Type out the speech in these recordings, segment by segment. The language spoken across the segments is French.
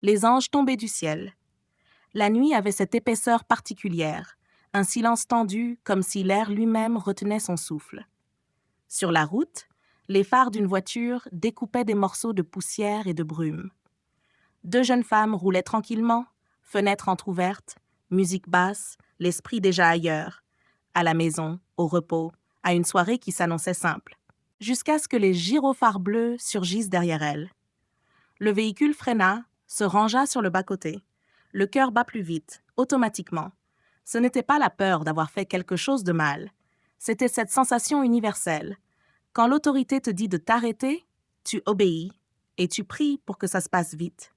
Les anges tombaient du ciel. La nuit avait cette épaisseur particulière, un silence tendu comme si l'air lui-même retenait son souffle. Sur la route, les phares d'une voiture découpaient des morceaux de poussière et de brume. Deux jeunes femmes roulaient tranquillement, fenêtres entr'ouvertes, musique basse, l'esprit déjà ailleurs, à la maison, au repos, à une soirée qui s'annonçait simple, jusqu'à ce que les gyrophares bleus surgissent derrière elles. Le véhicule freina, se rangea sur le bas-côté. Le cœur bat plus vite, automatiquement. Ce n'était pas la peur d'avoir fait quelque chose de mal. C'était cette sensation universelle. Quand l'autorité te dit de t'arrêter, tu obéis et tu pries pour que ça se passe vite.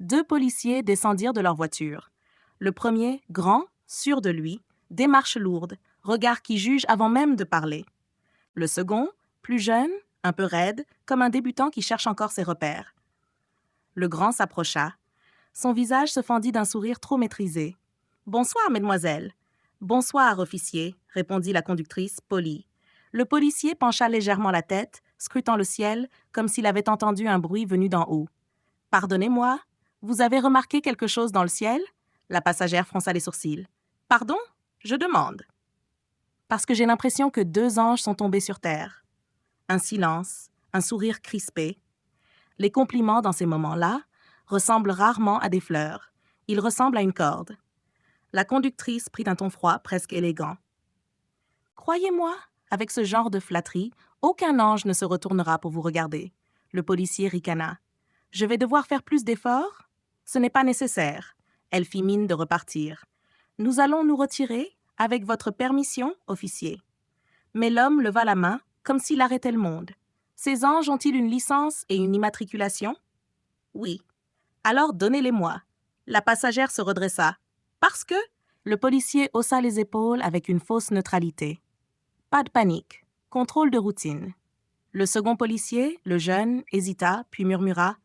Deux policiers descendirent de leur voiture. Le premier, grand, sûr de lui, démarche lourde, regard qui juge avant même de parler. Le second, plus jeune, un peu raide, comme un débutant qui cherche encore ses repères. Le grand s'approcha. Son visage se fendit d'un sourire trop maîtrisé. « Bonsoir, mesdemoiselles. »« Bonsoir, officier, » répondit la conductrice, polie. Le policier pencha légèrement la tête, scrutant le ciel, comme s'il avait entendu un bruit venu d'en haut. « Pardonnez-moi, vous avez remarqué quelque chose dans le ciel ?» La passagère fronça les sourcils. « Pardon? Je demande. » « Parce que j'ai l'impression que deux anges sont tombés sur terre. » Un silence, un sourire crispé. Les compliments dans ces moments-là ressemblent rarement à des fleurs. Ils ressemblent à une corde. La conductrice prit un ton froid, presque élégant. « Croyez-moi, avec ce genre de flatterie, aucun ange ne se retournera pour vous regarder. » Le policier ricana. « Je vais devoir faire plus d'efforts? Ce n'est pas nécessaire. » Elle fit mine de repartir. « Nous allons nous retirer, avec votre permission, officier. » Mais l'homme leva la main, comme s'il arrêtait le monde. Ces anges ont-ils une licence et une immatriculation? Oui. Alors donnez-les-moi. La passagère se redressa. Parce que? Le policier haussa les épaules avec une fausse neutralité. Pas de panique. Contrôle de routine. Le second policier, le jeune, hésita, puis murmura.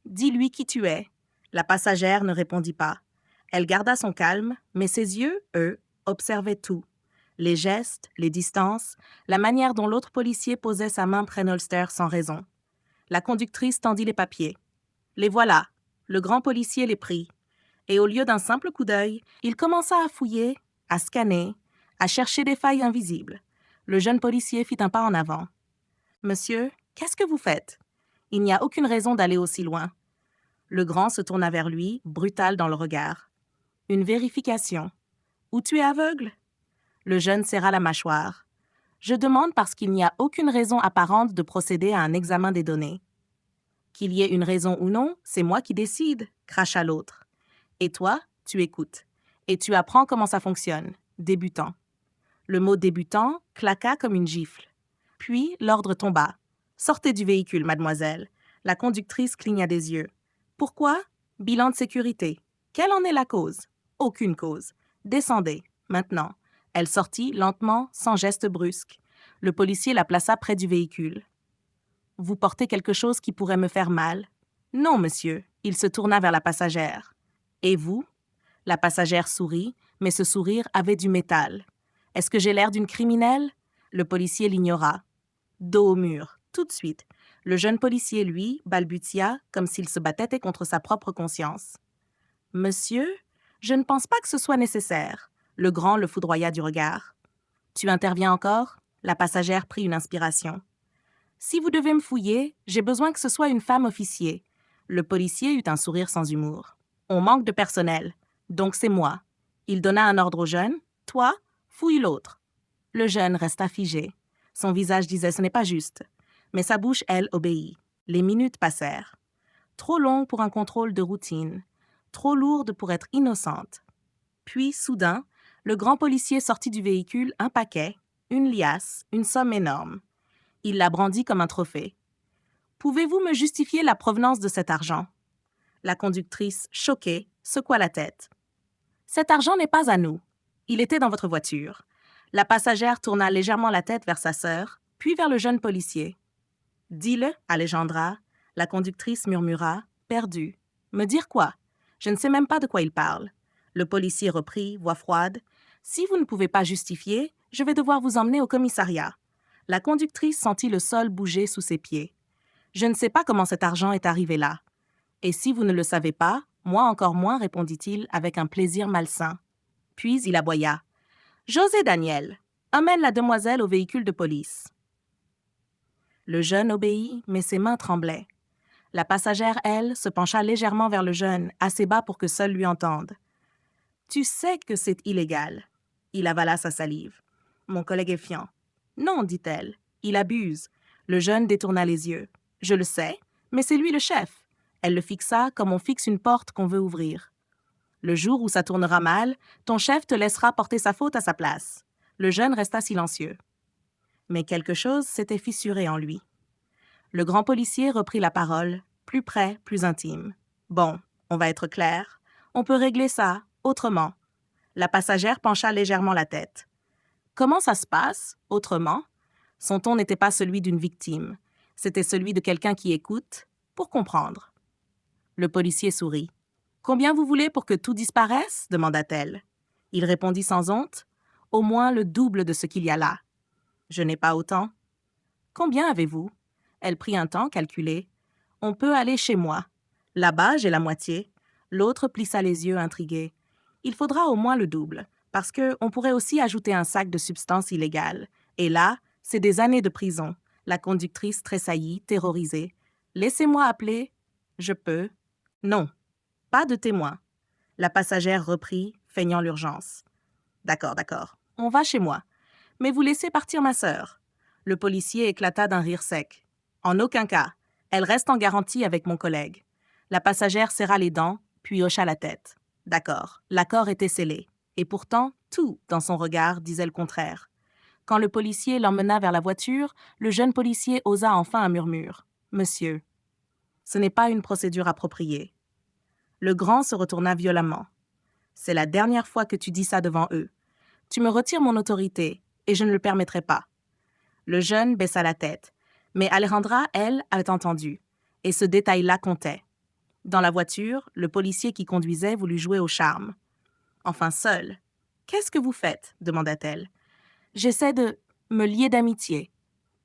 Dis-lui qui tu es. La passagère ne répondit pas. Elle garda son calme, mais ses yeux, eux, observaient tout. Les gestes, les distances, la manière dont l'autre policier posait sa main près Nolster sans raison. La conductrice tendit les papiers. Les voilà. Le grand policier les prit. Et au lieu d'un simple coup d'œil, il commença à fouiller, à scanner, à chercher des failles invisibles. Le jeune policier fit un pas en avant. « Monsieur, qu'est-ce que vous faites? Il n'y a aucune raison d'aller aussi loin. » Le grand se tourna vers lui, brutal dans le regard. « Une vérification. Ou tu es aveugle? » Le jeune serra la mâchoire. « Je demande parce qu'il n'y a aucune raison apparente de procéder à un examen des données. » « Qu'il y ait une raison ou non, c'est moi qui décide, » cracha l'autre. « Et toi, tu écoutes. Et tu apprends comment ça fonctionne. Débutant. » Le mot « débutant » claqua comme une gifle. Puis l'ordre tomba. « Sortez du véhicule, mademoiselle. » La conductrice cligna des yeux. « Pourquoi? Bilan de sécurité. Quelle en est la cause? Aucune cause. Descendez, maintenant. » Elle sortit lentement, sans geste brusque. Le policier la plaça près du véhicule. « Vous portez quelque chose qui pourrait me faire mal? »« Non, monsieur. » Il se tourna vers la passagère. « Et vous? » La passagère sourit, mais ce sourire avait du métal. « Est-ce que j'ai l'air d'une criminelle? » Le policier l'ignora. Dos au mur, tout de suite. Le jeune policier, lui, balbutia, comme s'il se battait contre sa propre conscience. « Monsieur, je ne pense pas que ce soit nécessaire. » Le grand le foudroya du regard. « Tu interviens encore? » La passagère prit une inspiration. « Si vous devez me fouiller, j'ai besoin que ce soit une femme officier. » Le policier eut un sourire sans humour. « On manque de personnel, donc c'est moi. » Il donna un ordre au jeune. « Toi, fouille l'autre. » Le jeune resta figé. Son visage disait « ce n'est pas juste ». Mais sa bouche, elle, obéit. Les minutes passèrent. Trop long pour un contrôle de routine. Trop lourde pour être innocente. Puis, soudain, le grand policier sortit du véhicule un paquet, une liasse, une somme énorme. Il la brandit comme un trophée. « Pouvez-vous me justifier la provenance de cet argent? » La conductrice, choquée, secoua la tête. « Cet argent n'est pas à nous. Il était dans votre voiture. » La passagère tourna légèrement la tête vers sa sœur, puis vers le jeune policier. « Dis-le, Alejandra. » La conductrice murmura, perdue. « Me dire quoi? Je ne sais même pas de quoi il parle. » Le policier reprit, voix froide. « Si vous ne pouvez pas justifier, je vais devoir vous emmener au commissariat. » La conductrice sentit le sol bouger sous ses pieds. « Je ne sais pas comment cet argent est arrivé là. » Et si vous ne le savez pas, moi encore moins, répondit-il avec un plaisir malsain. Puis il aboya. José Daniel, amène la demoiselle au véhicule de police. Le jeune obéit, mais ses mains tremblaient. La passagère, elle, se pencha légèrement vers le jeune, assez bas pour que seul lui entende. Tu sais que c'est illégal. Il avala sa salive. Mon collègue est fiant. Non, dit-elle. Il abuse. Le jeune détourna les yeux. Je le sais, mais c'est lui le chef. Elle le fixa comme on fixe une porte qu'on veut ouvrir. Le jour où ça tournera mal, ton chef te laissera porter sa faute à sa place. Le jeune resta silencieux. Mais quelque chose s'était fissuré en lui. Le grand policier reprit la parole, plus près, plus intime. Bon, on va être clair. On peut régler ça, autrement. La passagère pencha légèrement la tête. Comment ça se passe, autrement? Son ton n'était pas celui d'une victime. C'était celui de quelqu'un qui écoute, pour comprendre. Le policier sourit. Combien vous voulez pour que tout disparaisse? Demanda-t-elle. Il répondit sans honte. Au moins le double de ce qu'il y a là. Je n'ai pas autant. Combien avez-vous? Elle prit un temps calculé. On peut aller chez moi. Là-bas, j'ai la moitié. L'autre plissa les yeux intrigué. Il faudra au moins le double, parce qu'on pourrait aussi ajouter un sac de substances illégales. Et là, c'est des années de prison. La conductrice tressaillit, terrorisée. Laissez-moi appeler. Je peux. Non. Pas de témoin. La passagère reprit, feignant l'urgence. D'accord, d'accord. On va chez moi. Mais vous laissez partir ma sœur. Le policier éclata d'un rire sec. En aucun cas. Elle reste en garantie avec mon collègue. La passagère serra les dents, puis hocha la tête. D'accord, l'accord était scellé. Et pourtant, tout, dans son regard, disait le contraire. Quand le policier l'emmena vers la voiture, le jeune policier osa enfin un murmure. « Monsieur, ce n'est pas une procédure appropriée. » Le grand se retourna violemment. « C'est la dernière fois que tu dis ça devant eux. Tu me retires mon autorité, et je ne le permettrai pas. » Le jeune baissa la tête. Mais Alejandra, elle, avait entendu. Et ce détail-là comptait. Dans la voiture, le policier qui conduisait voulut jouer au charme. Enfin seul. « Qu'est-ce que vous faites? » demanda-t-elle. « J'essaie de me lier d'amitié. »«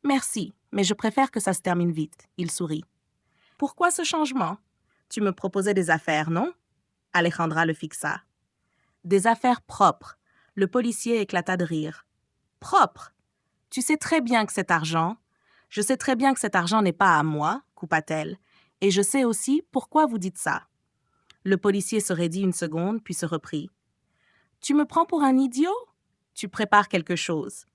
Merci, mais je préfère que ça se termine vite. » Il sourit. « Pourquoi ce changement? Tu me proposais des affaires, non? » Alejandra le fixa. « Des affaires propres. » Le policier éclata de rire. « Propres? Tu sais très bien que cet argent... »« Je sais très bien que cet argent n'est pas à moi, » coupa-t-elle. « Et je sais aussi pourquoi vous dites ça. » Le policier se raidit une seconde, puis se reprit. « Tu me prends pour un idiot? Tu prépares quelque chose. »«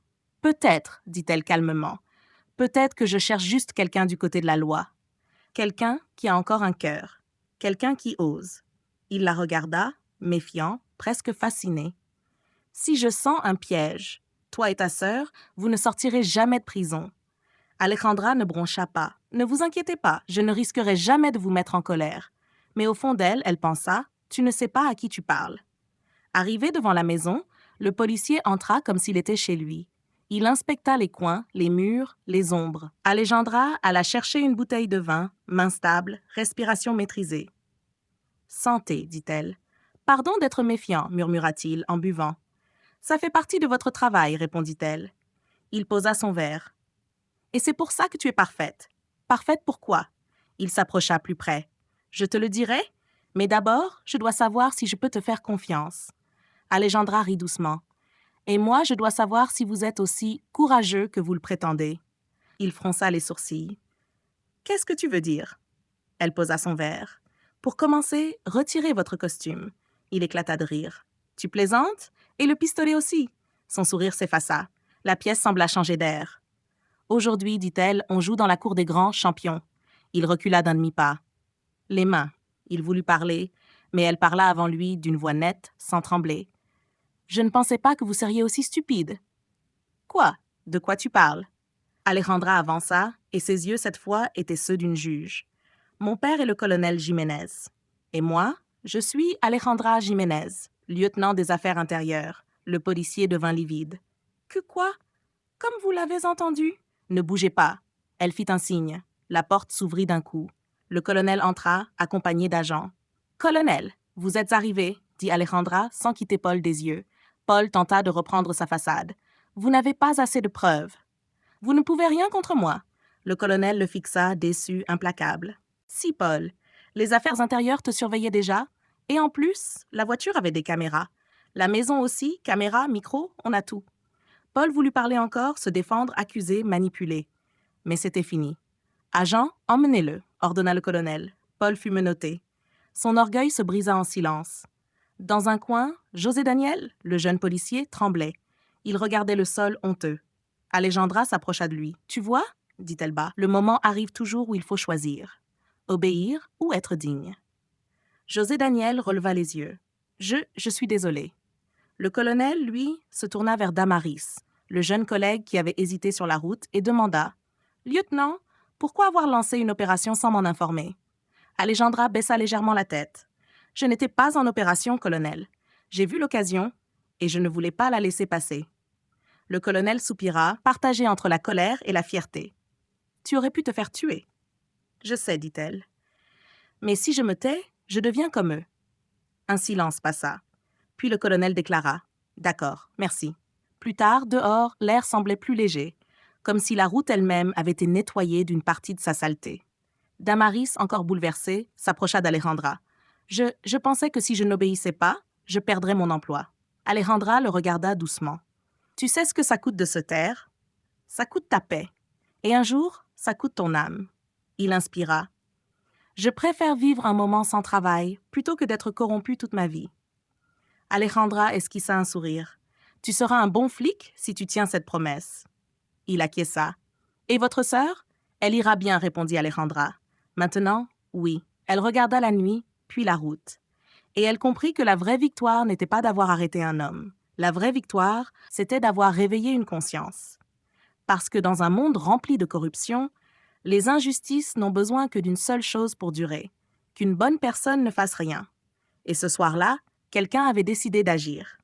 Peut-être, » dit-elle calmement. « Peut-être que je cherche juste quelqu'un du côté de la loi. Quelqu'un qui a encore un cœur. Quelqu'un qui ose. » Il la regarda, méfiant, presque fasciné. « Si je sens un piège, toi et ta sœur, vous ne sortirez jamais de prison. » Alejandra ne broncha pas. « Ne vous inquiétez pas, je ne risquerai jamais de vous mettre en colère. » Mais au fond d'elle, elle pensa, « Tu ne sais pas à qui tu parles. » Arrivé devant la maison, le policier entra comme s'il était chez lui. Il inspecta les coins, les murs, les ombres. Alejandra alla chercher une bouteille de vin, main stable, respiration maîtrisée. « Santé, dit-elle. »« Pardon d'être méfiant, murmura-t-il en buvant. »« Ça fait partie de votre travail, répondit-elle. » Il posa son verre. « Et c'est pour ça que tu es parfaite. »« Parfaite pourquoi? » Il s'approcha plus près. « Je te le dirai, mais d'abord, je dois savoir si je peux te faire confiance. » Alejandra rit doucement. « Et moi, je dois savoir si vous êtes aussi courageux que vous le prétendez. » Il fronça les sourcils. « Qu'est-ce que tu veux dire? » Elle posa son verre. « Pour commencer, retirez votre costume. » Il éclata de rire. « Tu plaisantes? Et le pistolet aussi. » Son sourire s'effaça. La pièce sembla changer d'air. « Aujourd'hui, dit-elle, on joue dans la cour des grands champions. » Il recula d'un demi-pas. « Les mains. » Il voulut parler, mais elle parla avant lui d'une voix nette, sans trembler. « Je ne pensais pas que vous seriez aussi stupide. »« Quoi? De quoi tu parles? » Alejandra avança, et ses yeux, cette fois, étaient ceux d'une juge. « Mon père est le colonel Jiménez. Et moi, je suis Alejandra Jiménez, lieutenant des affaires intérieures. » Le policier devint livide. « Que quoi? Comme vous l'avez entendu? » « Ne bougez pas. » Elle fit un signe. La porte s'ouvrit d'un coup. Le colonel entra, accompagné d'agents. « Colonel, vous êtes arrivé, » dit Alejandra sans quitter Paul des yeux. Paul tenta de reprendre sa façade. « Vous n'avez pas assez de preuves. »« Vous ne pouvez rien contre moi. » Le colonel le fixa, déçu, implacable. « Si, Paul. Les affaires intérieures te surveillaient déjà. Et en plus, la voiture avait des caméras. La maison aussi, caméras, micro, on a tout. Paul voulut parler encore, se défendre, accuser, manipuler. Mais c'était fini. Agent, emmenez-le, ordonna le colonel. Paul fut menotté. Son orgueil se brisa en silence. Dans un coin, José Daniel, le jeune policier, tremblait. Il regardait le sol honteux. Alejandra s'approcha de lui. « Tu vois ?» dit-elle bas. « Le moment arrive toujours où il faut choisir. Obéir ou être digne. » José Daniel releva les yeux. « Je suis désolé. » Le colonel, lui, se tourna vers Damaris, le jeune collègue qui avait hésité sur la route, et demanda « Lieutenant, pourquoi avoir lancé une opération sans m'en informer ?» Alejandra baissa légèrement la tête. « Je n'étais pas en opération, colonel. J'ai vu l'occasion et je ne voulais pas la laisser passer. » Le colonel soupira, partagé entre la colère et la fierté. « Tu aurais pu te faire tuer. »« Je sais, dit-elle. Mais si je me tais, je deviens comme eux. » Un silence passa. Puis le colonel déclara « D'accord, merci. » Plus tard, dehors, l'air semblait plus léger, comme si la route elle-même avait été nettoyée d'une partie de sa saleté. Damaris, encore bouleversée, s'approcha d'Alejandra. « Je pensais que si je n'obéissais pas, je perdrais mon emploi. » Alejandra le regarda doucement. « Tu sais ce que ça coûte de se taire? Ça coûte ta paix. Et un jour, ça coûte ton âme. » Il inspira. « Je préfère vivre un moment sans travail plutôt que d'être corrompu toute ma vie. » Alejandra esquissa un sourire. « Tu seras un bon flic si tu tiens cette promesse. » Il acquiesça. « Et votre sœur? » « Elle ira bien, répondit Alejandra. « Maintenant, oui. » Elle regarda la nuit, puis la route. Et elle comprit que la vraie victoire n'était pas d'avoir arrêté un homme. La vraie victoire, c'était d'avoir réveillé une conscience. Parce que dans un monde rempli de corruption, les injustices n'ont besoin que d'une seule chose pour durer, qu'une bonne personne ne fasse rien. Et ce soir-là, quelqu'un avait décidé d'agir.